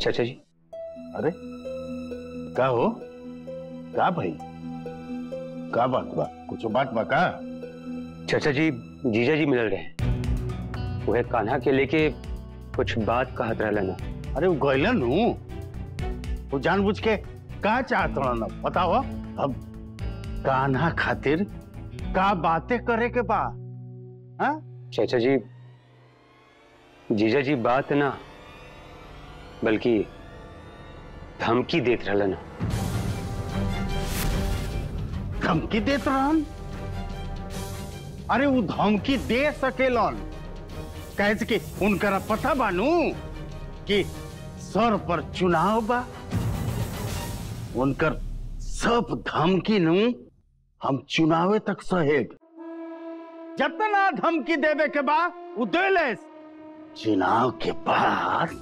चाचा जी। अरे का हो, का भाई, का बात बा? कुछ बात बा का? चाचा जी जीजा जी मिल रहे, वह कान्हा के लेके कुछ बात कहत रहला ना। अरे वो गइलन हूँ, वो जानबूझ के का चाहत ना बताओ। अब कान्हा खातिर का बातें करे के बा? हाँ चाचा जी, जीजा जी बात ना बल्कि धमकी देत रहला ना। धमकी देत रहन? अरे वो धमकी दे सकेलन कैसे कि उनकरा पता बानू कि सर पर चुनाव बा। उनकर सब धमकी नू हम चुनावे तक सहेब। जितना धमकी देवे के बाद वो देले, चुनाव के बाद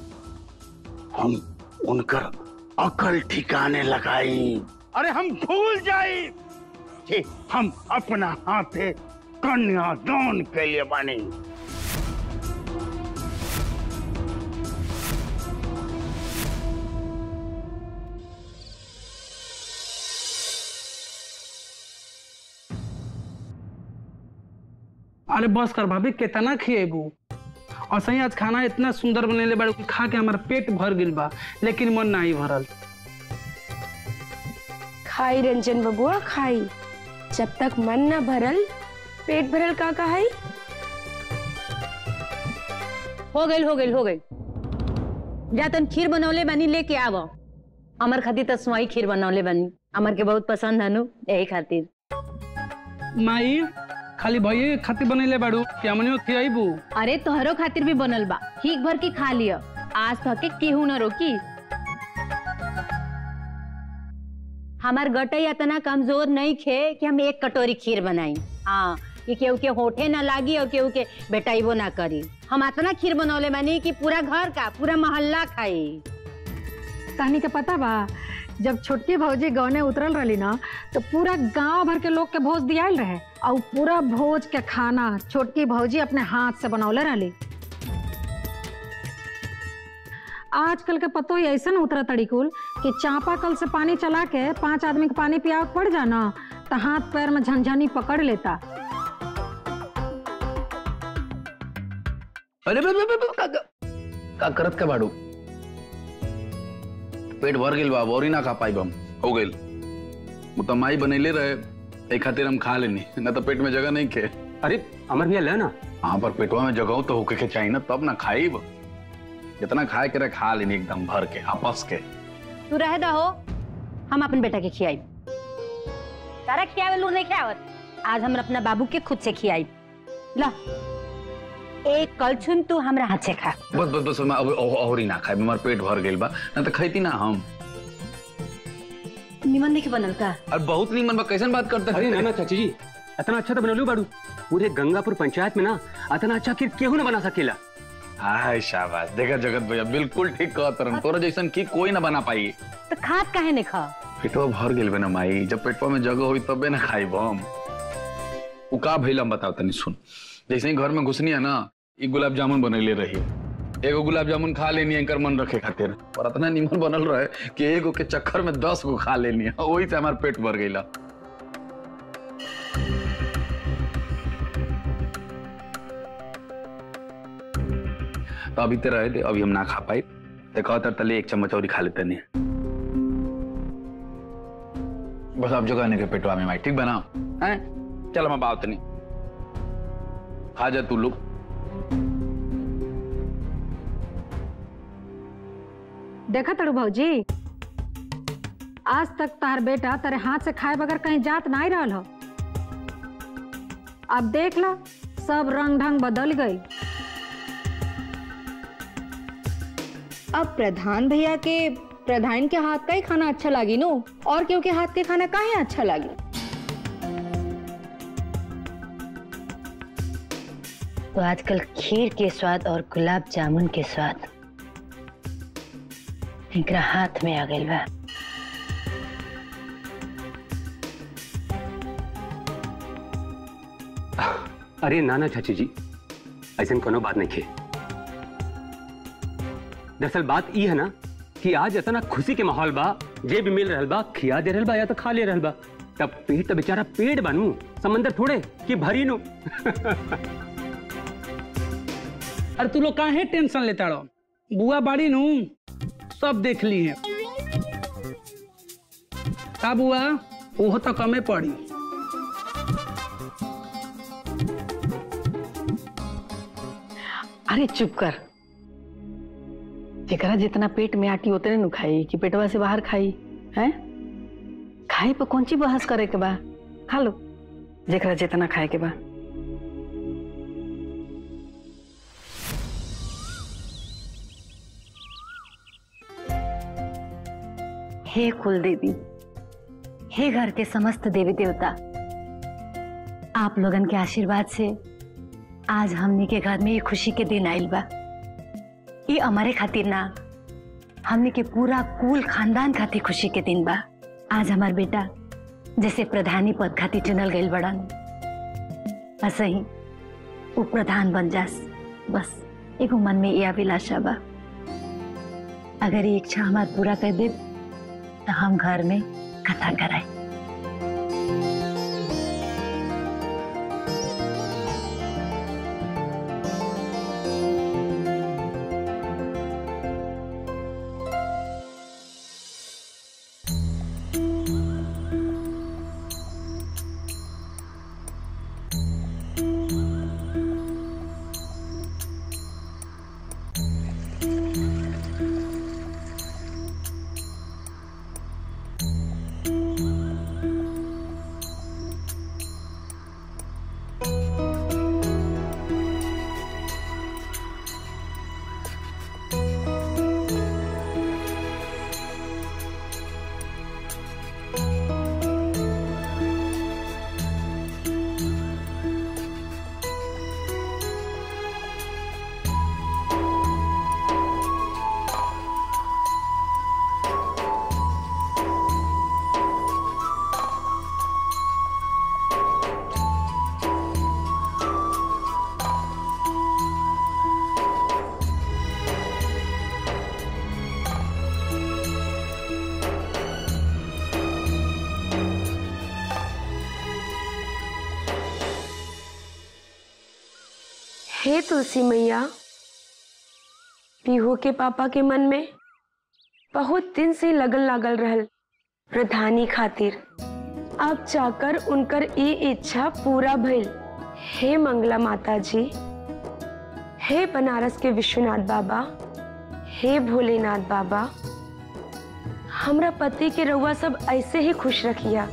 हम उनकर अकल ठिकाने लगाई। अरे हम भूल जाई कि हम अपना हाथे कन्यादान के लिए बने। अरे बस कर भाभी, कितना खिएबू? और सही आज खाना इतना सुंदर बनेले बाड़ू कि खा के हमारा पेट भर गिल बा, लेकिन मन नहीं भरल। खाई रंजन बबुआ खाई, जब तक मन न भरल पेट भरल का कहाई। हो गई जा तन खीर बनौले बनी लेके आवो। अमर खातिर तो स्वाई खीर बनौले बनी, अमर के बहुत पसंद है नु, यही खातिर। माई खाली भैया खातिर बनेले बाड़ू कि हमनियो खियाइबू? अरे तोहरो खातिर भी बनल बा, ठीक भर के खा लियो, आज थके केहू न रोकी। हमार गटई इतना कमजोर नहीं खे कि हम एक कटोरी खीर बनाई। हाँ, कि केहू के होठे ना लागी और केहू के बेटाइबो ना करी। हम इतना खीर बनौले बनी कि पूरा घर का पूरा मोहल्ला खाई। तहनी के पता बा, जब छोटकी भौजी गौने उतरल रही ना तो पूरा गांव भर के लोग के भोज दियाल रहे, और पूरा भोज के खाना छोटकी भौजी अपने हाथ से बनौले रही। आजकल के पतो ऐसा उतरा तड़ीकुल कि चापाकल से पानी चला के 5 आदमी के पानी पिया पड़ जाना तो हाथ पैर में झनझनी पकड़ लेता। अरे का करत के बाड़ू? पेट भर गेल बा, और ही ना खा पाइब हम। हो गेल, वो तो माई बनैले रहे, एक खातिर हम खा लेनी, ना तो पेट में जगह नहीं खे। अरे अमर भैया ले ना। हाँ, पर पेटवा में जगह तो होके के चाहिए ना, तब ना खाइब। जितना खाए के रहे खा लेनी एकदम भर के आपस के। तू रह दहो, हम अपन बेटा के खियाई। तारा खियावे लू नहीं खियावत, आज हम अपना बाबू के खुद से खियाई। ला एक कलछुन तू हमरा हाथ से खा। बस मैं अब और ही ना खाए, हमार पेट भर गेल बा, ना तो खैती ना हम। निमन नहीं बनल का? अरे बहुत निमन बा, कैसन बात करते? अरे ना चाची जी, इतना अच्छा तो बनलू बाड़ू, पूरे गंगापुर पंचायत में ना इतना अच्छा खीर केहू ना बना सकेला। हाय शाबाश, देखा जगत भैया बिल्कुल ठीक कहत रहन, तोरा जैसन की कोई ना बना पाई। तो खात काहे ने खा? पेटवा भर गेल बे ना माई, जब पेटवा में जगह होई तबे ना खाइब हम। उ का भइल हम बताओ तनी सुन। जैसे ही घर में घुसनी है ना, ई गुलाब जामुन बनैले रही, एगो गुलाब जामुन खा लेनी एंकर मन रखे खातिर, और इतना निमन बनल रहे कि एगो के चक्कर में 10 गो खा लेनी, वही से हमार पेट भर गईला। तो अभी ते रहे दे, अभी हम ना खा पाए, देखो तले 1 चम्मच और खा लेते नहीं। बस आप जगह नहीं के पेटवा में माई, ठीक बना है? चल मैं बात नहीं, खा जा तू लोग। देखा तड़ू भौजी, आज तक तार बेटा तेरे हाथ से खाए बगैर कहीं जात नहीं रहल हो। अब देख लो, सब रंग ढंग बदल गई। अब प्रधान भैया के प्रधान के हाथ का ही खाना अच्छा लगी नो, और क्यों के हाथ के खाना काहे अच्छा लगी? तो आजकल खीर के स्वाद और गुलाब जामुन के स्वाद इनका हाथ में आ गई बा। अरे नाना चाची जी, ऐसा कोनो बात नहीं खे। दरअसल बात ये है ना कि आज इतना खुशी के माहौल बा, जे भी मिल रहल बा खिया दे रहल बा या तो खा ले रहल बा। तब पेट तो बेचारा पेट बनू, समंदर थोड़े कि भरी नु। अरे तू लोग काहे टेंशन लेता रहो, बुआ बाड़ी नू सब देख ली है। का बुआ ओहो तो कमे पड़ी। अरे चुप कर, जेकरा जितना पेट में आटी उतने नु खाई कि पेटवा से बाहर खाई है? खाई पर कौन सी बहस करे के बा, खा लो जेकरा जितना खाए के बा। हे कुल देवी, हे घर के समस्त देवी देवता, आप लोगन के आशीर्वाद से आज हमनी के घर में ये खुशी के दिन आइल बा। ये हमारे खातिर ना, हमनी के पूरा कुल खानदान खातिर खुशी के दिन बा। आज हमार बेटा जैसे प्रधानी पद खातिर चुनल गइल बड़न, ऐसे ही वो प्रधान बन जास। बस एगो मन में ये अभिलाषा बा, अगर ये इच्छा हमार पूरा कर दे तो हम घर में कथा कराए। हे तुलसी मैया, पीहू के पापा के मन में बहुत दिन से लगन लागल रहल प्रधानी खातिर। अब जाकर उनकर ये इच्छा पूरा भइल। हे मंगला माता जी, हे बनारस के विश्वनाथ बाबा, हे भोलेनाथ बाबा, हमरा पति के रउआ सब ऐसे ही खुश रखिया।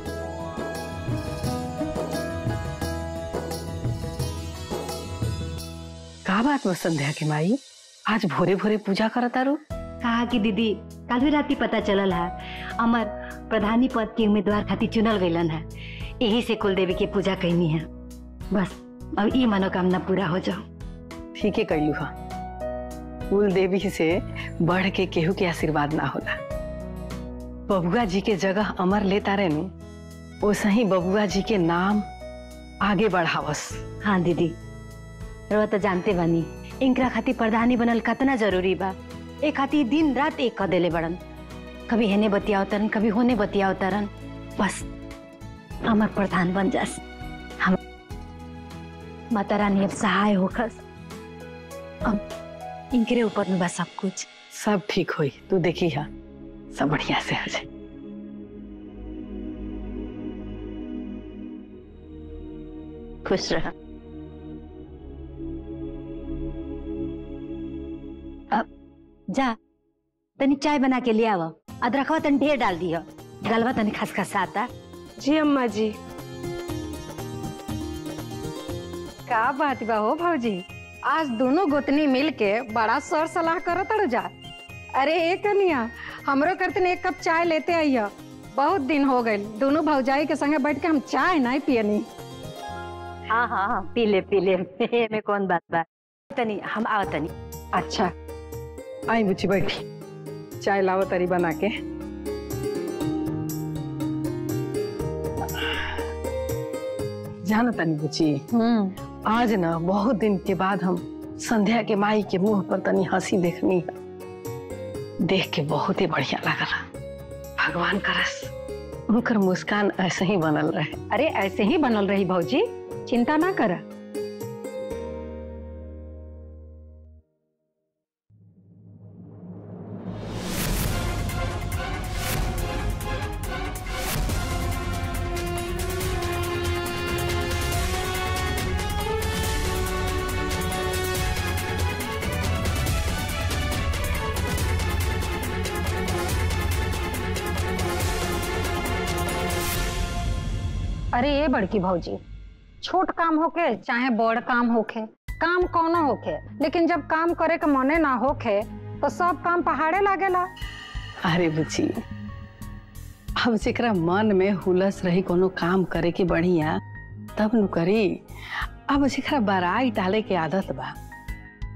का बात बस संध्या के माई, आज भोरे भोरे पूजा करता रो? कहा कि दीदी कल भी राती पता चलल है अमर प्रधानी पद के उम्मीदवार खातिर चुनल गइलन है, यही से कुल देवी के पूजा कैनी है। बस अब ये मनोकामना पूरा हो जाओ। ठीक है कैलू हा, कुल देवी से बढ़ के केहू के आशीर्वाद ना होला। बबुआ जी के जगह अमर लेता रहे नु, वैसे ही बबुआ जी के नाम आगे बढ़ावस। हाँ दीदी, रउआ तो जानते बानी इनकरा खातिर प्रधानी बनल कितना जरूरी बा। एक खातिर दिन रात एक कर देले बड़न, कभी हेने बतियाओ तरन, कभी होने बतियाओ तरन। बस अमर प्रधान बन जास, हम माता रानी अब सहाय होखस। अब इनकरे ऊपर में बा सब कुछ। सब ठीक होई, तू देखी हा सब बढ़िया से हो जाए। खुश रहा। अब जा तनी चाय बना के ले आवा, अदरकवा तनी ढेर डाल दियो, गलवा तनी खसखसाता। जी अम्मा जी। का बात बा हो भौजी, आज दोनों गोतनी मिल के बड़ा सर सलाह करत अड़ जा। अरे एक कनिया, हमरो करतन एक कप चाय लेते आइया, बहुत दिन हो गए दोनों भौजाई के संगे बैठ के हम चाय नहीं पियनी। हाँ हाँ हाँ पी ले में कौन बात बा। तनी हम आओ तनी। अच्छा आई बुच्ची बैठी, चाय लाओ तरी बना के। जाना तनी बुच्ची, आज ना बहुत दिन के बाद हम संध्या के माई के मुंह पर तनी हंसी देखनी है। देख के बहुत ही बढ़िया लगला। भगवान करस उनकर मुस्कान ऐसे ही बनल रहे। अरे ऐसे ही बनल रही भौजी, चिंता ना कर। अरे ये बड़की भौजी, छोट काम होके चाहे बड़ काम होके, काम कौनो होके, लेकिन जब काम करे के मने ना होके तो सब काम पहाड़े लागेला। अरे बुची, अब जेकरा मन में हुलस रही कोनो काम करे के बढ़िया तब नु करी। अब जेकरा बराई डाले के आदत बा,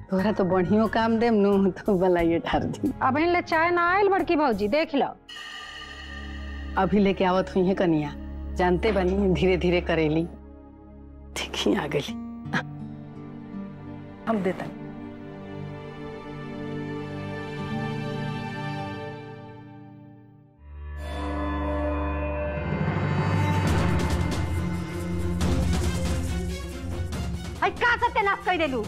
तोरा तो बढ़ियो काम देम नु तो बलाइए ठार दी। अब ले चाय ना आयल बड़की भौजी, देख लो। अभी लेके आवत हुई है कनिया, जानते बनी धीरे धीरे करेली। ठीक ही आ गई, हम देता। का सत्यानाश कर देलू।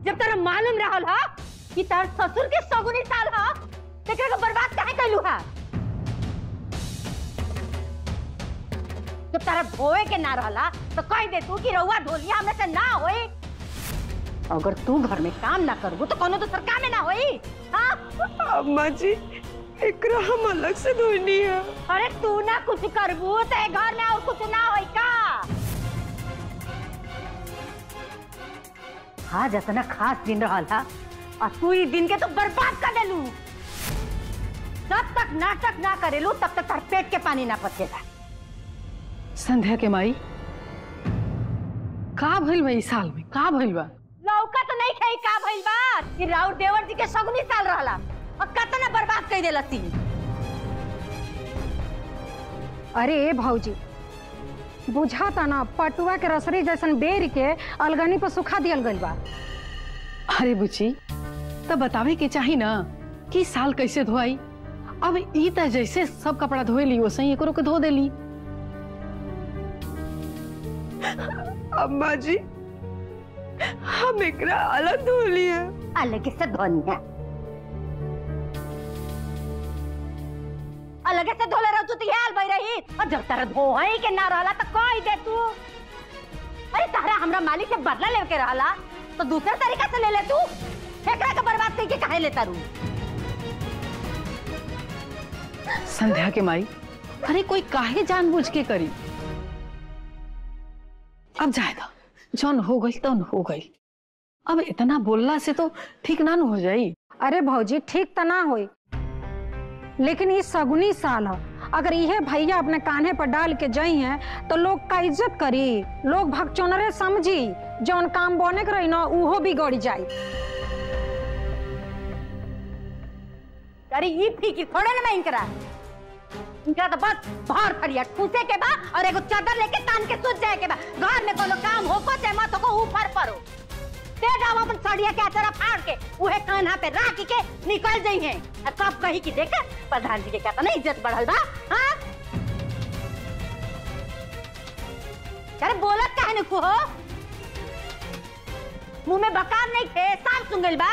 जब तेरा मालूम रहल हा कि तार ससुर के सगुनी साल हा, तेकरा के बर्बाद काहे कैलू हा? जब तारा धोए के ना रहला तो कह दे तू कि रउआ धोलिया हमें से ना होई। अगर तू घर में काम ना करबू तो कोनो दूसर काम में ना होई। हां अम्मा जी, एकरा हम अलग से धोनी है। अरे तू ना कुछ करबू तो घर में और कुछ ना होई का? हाँ जतना खास दिन रहा था और तू ये दिन के तो बर्बाद कर देलू। जब तक नाटक ना करेलू तब तक तार पेट के पानी ना पचेगा। संध्या के माई, का भइल बा इस साल में? का भइल बा? लौका तो नहीं खाई का भइल बा कि राउर देवर जी के सगुनी साल रहला और कतना बर्बाद कर देलसी। अरे ए भौजी, बुझाता ना पटुआ के रसरी जैसन बेर के अलगनी पर सुखा दियल गइल बा। अरे बुची, तब बतावे के चाही ना कि साल कैसे धोई। अब ई त जैसे सब कपड़ा धोएली वैसे ही एकरो के धो देली। अम्मा जी, हम एकरा अलग धो लिया। अलग से धोनिया, अलग से धोले रह तू हाल भई रही। और जब तारा धोई के ना रहला तो कह दे तू। अरे तारा हमरा मालिक से बदला ले के रहला तो दूसरे तरीका से ले ले तू। एकरा के बर्बाद करके काहे लेता रू? संध्या के माई, अरे कोई काहे जानबूझ के करी। अब जाएगा, जौन हो गई तो हो गई। अब इतना बोलना से तो ठीक ना हो जाई। अरे भौजी, ठीक तो ना होई, लेकिन ये सगुनी साल है। अगर यह भैया अपने कान्हे पर डाल के जाई हैं तो लोग का इज्जत करी, लोग भगचोनरे समझी। जौन काम बने के रही ना उहो बिगड़ जाई। अरे ये फीकी थोड़े ना मैं इनकरा तो बस बाहर फरिया ठूसे के बा और एगो चादर लेके तान के सूत जाए के बा। घर में कोनो काम हो को चाहे मत हो ऊपर परो ते जाओ अपन साड़िया के अचरा फाड़ के उहे कान्हा पे राख के निकल जाई है। और कब कही कि देख प्रधान जी के कहता नहीं इज्जत बढ़ल बा। हां अरे बोलत काहे न को मुंह में बकार नहीं थे, साल सुंगल बा।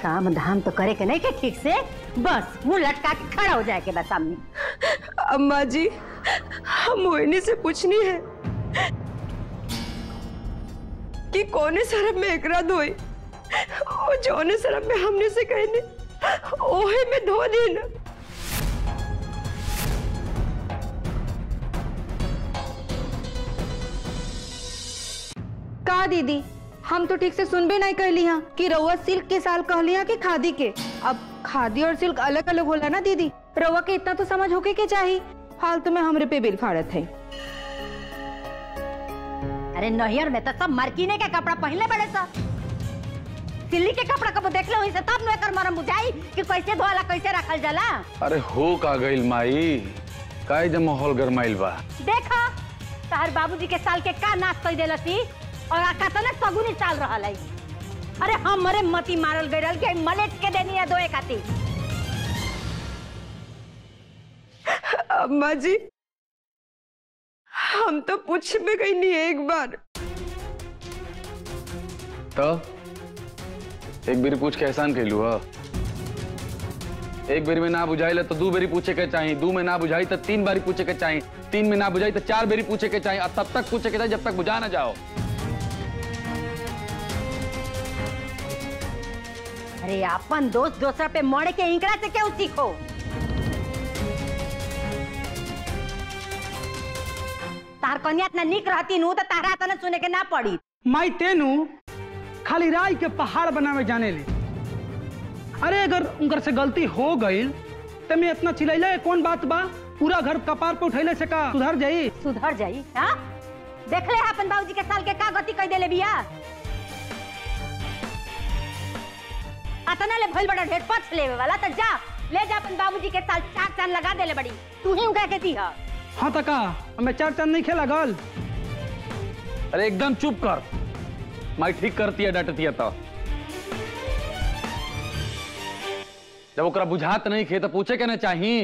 काम धाम तो करे के नहीं के ठीक से, बस मुंह लटका के खड़ा हो जाए के बस सामने। अम्मा जी, हम मोहिनी से पूछनी है कि कौने सरब में एकरा धोई, और जौने सरब में हमने से कहने ओहे में धो दी ना। का दीदी, हम तो ठीक से सुन भी नहीं कहली हाँ कि रउआ सिल्क के साल कहली हाँ कि खादी के। अब खादी और सिल्क अलग अलग होला ना दीदी, रउआ के इतना तो समझ होके के चाहिए। फालतू में हमरे पे बिल फाड़त है। अरे नहियर में तो सब मरकीने के कपड़ा पहनले बड़े सा। सिल्ली के कपड़ा कब देख लो इसे तब न एकर मरम बुझाई कि कैसे धोला कैसे रखल जाला। अरे हो का गइल माई, काहे जब माहौल गरमाइल बा। देखा तहर बाबूजी के साल के का नाश कर देलसी और कतना सगुनी चाल रहल है। अरे हमरे मती मारल गइल के मलेट के देनी है दोए खाती। अम्मा जी हम तो पूछ भी गई नहीं एक बार। तो एक बेरी पूछ के एहसान कैलू ह। एक बेरी में ना बुझाइल तो दू बेरी पूछे के चाहिए, दू में ना बुझाई तो 3 बारी पूछे के चाहिए, 3 में ना बुझाई तो 4 बेरी पूछे के चाहिए और तब तक पूछे के चाहिए जब तक बुझा ना जाओ। अरे अपन दोस्त दोसर पे मोड़े के इंकड़ा से क्यों सीखो। तार कन्या इतना निक रहती नू तो तारा तना सुने के ना पड़ी। माई तेनू खाली राय के पहाड़ बनावे जाने ले। अरे अगर उनकर से गलती हो गई तो मैं इतना चिल्लाइले कौन बात बा, पूरा घर कपार पे उठैले से का सुधर जाई। सुधर जाई हां देख ले अपन बाबूजी के साल के का गति कह देले बिया। अतना ले भइल बड़ा ढेर पछ लेवे वाला त जा ले जा अपन बाबूजी के साल 4 चांद लगा देले बड़ी। तू ही उनका कहती है। हां त का मैं 4 चांद नहीं खेला गल। अरे एकदम चुप कर, माई ठीक करती है डटती है तो जब ओकरा बुझात नहीं खे तो पूछे के ना चाहिए।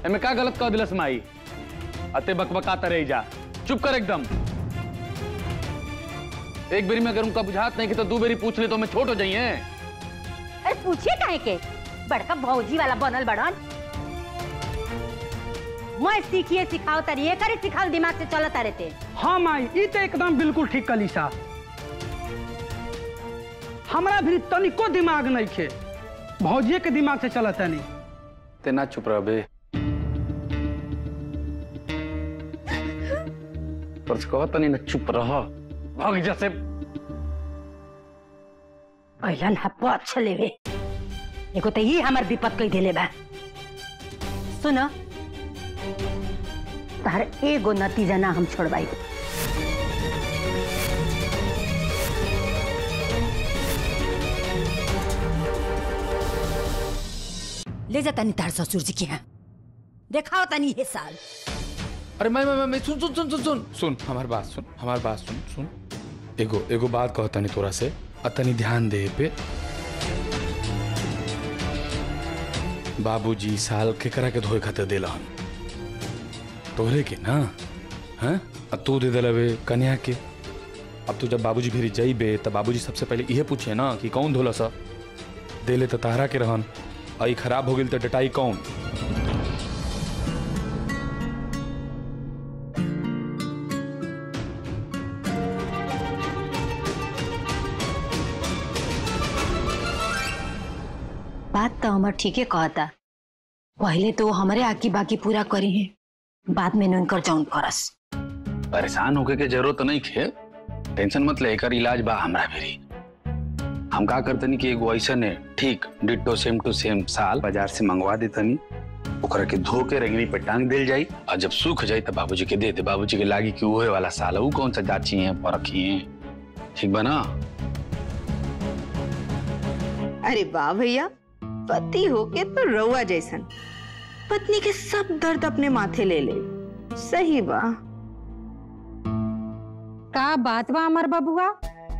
एमे का गलत कह दिलस माई, अते बकबकाता रह जा, चुप कर एकदम। एक बेरी में अगर उनका बुझात नहीं खे तो 2 बेरी पूछ ले तो मैं छोट हो जाइए। अरे पूछिए काहे के बड़का भौजी वाला बनल बड़न। मैं सीखिए सिखाओ तरिए करे सिखाल दिमाग से चलता रहते। हाँ माई ई तो एकदम बिल्कुल ठीक कलीसा। हमरा भी तनिको दिमाग नहीं खे, भौजिए के दिमाग से चलता नहीं। ते ना चुप रह बे, पर कहो तनी ना चुप रह, भाग जैसे अइलन हप्पो अच्छा लेवे। एगो तो ये हमार विपत कई देले बा। सुनो तार एगो नतीजा ना हम छोड़वाई। ले जा तनी तार ससुर जी के यहाँ देखाओ तनी ये साल। अरे मैं सुन सुन सुन सुन सुन सुन हमार बात सुन, हमार बात सुन सुन। एगो बात कहो तनी तोरा से, तनी ध्यान दे पे। बाबूजी साल केकरा के धोए खातिर देलन तोहरे के ना, हैं? अब तू दे दिलवे कन्या के। अब तू जब बाबूजी फिर जाइबे तब बाबूजी सबसे पहले यह पूछे ना कि कौन धोला सा, देले तो तारा के रहन, आई खराब हो गई तो डटाई कौन। बात तो हमार ठीके कहता, पहले तो हमारे आकी बाकी पूरा करी है, बाद में इनकर जौन करस। परेशान होके के जरूरत नहीं खे, टेंशन मत ले, एकर इलाज बा हमरा भेरी। हम का करतनी कि एगो ऐसने ठीक डिट्टो सेम टू सेम साल बाजार से मंगवा देतनी, ओकरा के धो के रंगनी पे टांग देल जाई और जब सूख जाई तब बाबूजी के दे दे। बाबूजी के लागी कि ओहे वाला साल है, वो कौन सा जांची है परखी है, ठीक बा ना? अरे वाह भैया, पति होके तो रउआ जैसन पत्नी के सब दर्द अपने माथे ले ले। सही बा। का बात बा अमर बबुआ।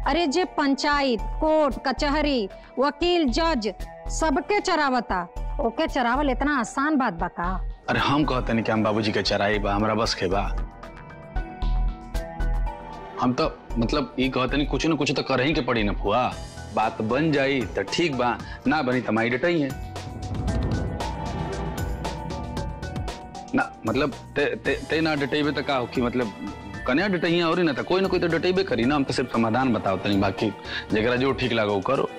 अरे जे पंचायत कोर्ट कचहरी वकील जज सबके चरावता, ओके चरावल इतना आसान बात बा का? अरे हम कहते नहीं कि हम बाबूजी के चराई बा, हमरा बस के बा। हम तो मतलब ये कहते नहीं कुछ न कुछ तो कर ही के पड़ी ना फुआ। बात बन जाई तो ठीक बा, ना बनी तो माई डटाई है ना। मतलब ते ना डटेबे तो का हो कि मतलब कन्या डटैया और ना तो कोई ना कोई तो डटेबे करी ना। हम तो सिर्फ समाधान बताओ तनी, बाकी जगरा जो ठीक लगा वो करो।